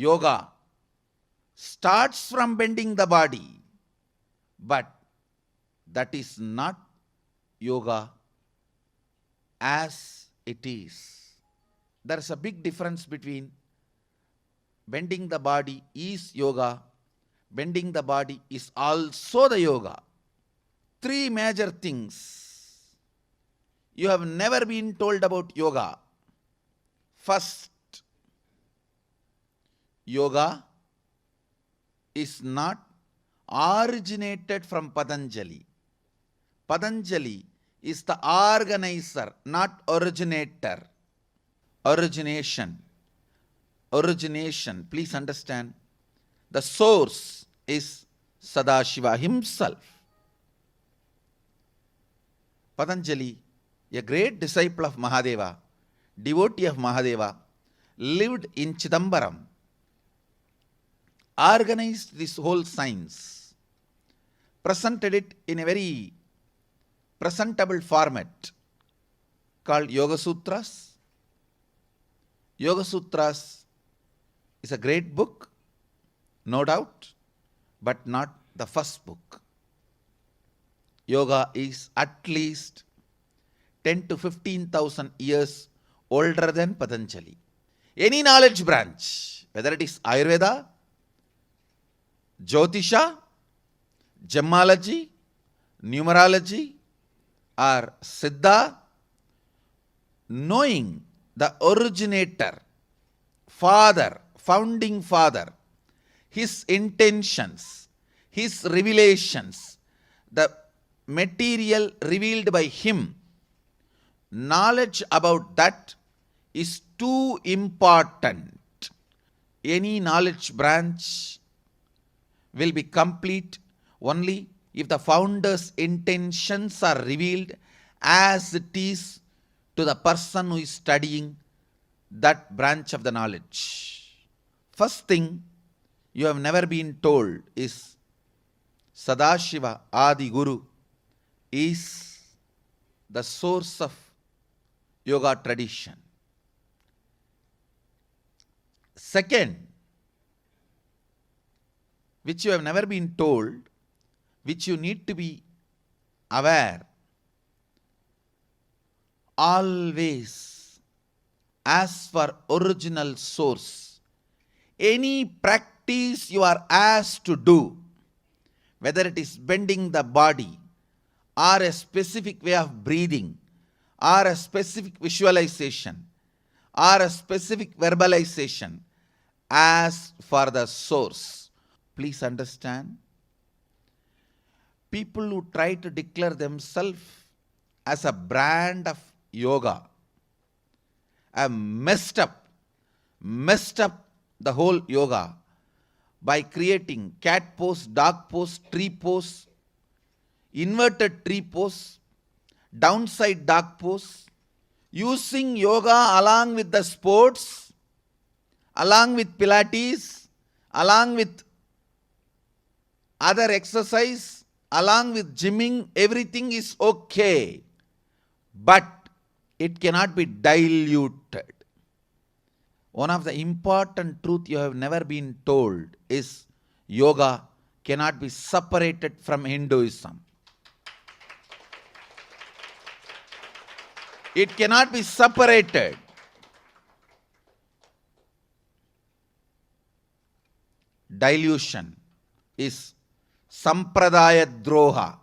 yoga starts from bending the body, but that is not yoga as it is. There is a big difference between bending the body is yoga, bending the body is also the yoga. Three major things you have never been told about yoga. First, yoga is not originated from Patanjali. Patanjali is the organizer, not originator. Origination. Please understand. The source is Sadashiva himself. Patanjali, a great disciple of Mahadeva, devotee of Mahadeva, lived in Chidambaram, organized this whole science, presented it in a very presentable format called Yoga Sutras. Yoga Sutras is a great book, no doubt, but not the first book. Yoga is at least 10 to 15,000 years older than Patanjali. Any knowledge branch, whether it is Ayurveda, Jyotisha, Gemmology, Numerology, or Siddha, knowing the originator, father, founding father, his intentions, his revelations, the material revealed by him, knowledge about that is too important. Any knowledge branch will be complete only if the founder's intentions are revealed as it is to the person who is studying that branch of the knowledge. First thing you have never been told is Sadashiva Adi Guru is the source of yoga tradition. Second, which you have never been told, which you need to be aware, always as for original source. Any practice you are asked to do, whether it is bending the body, or a specific way of breathing, or a specific visualization, or a specific verbalization, as for the source. Please understand, people who try to declare themselves as a brand of yoga have messed up the whole yoga by creating cat pose, dog pose, tree pose, inverted tree pose, downside dog pose, using yoga along with the sports, along with Pilates, along with other exercise, along with gymming. Everything is okay, but it cannot be diluted. One of the important truth you have never been told is yoga cannot be separated from Hinduism. It cannot be separated. Dilution is sampradaya droha.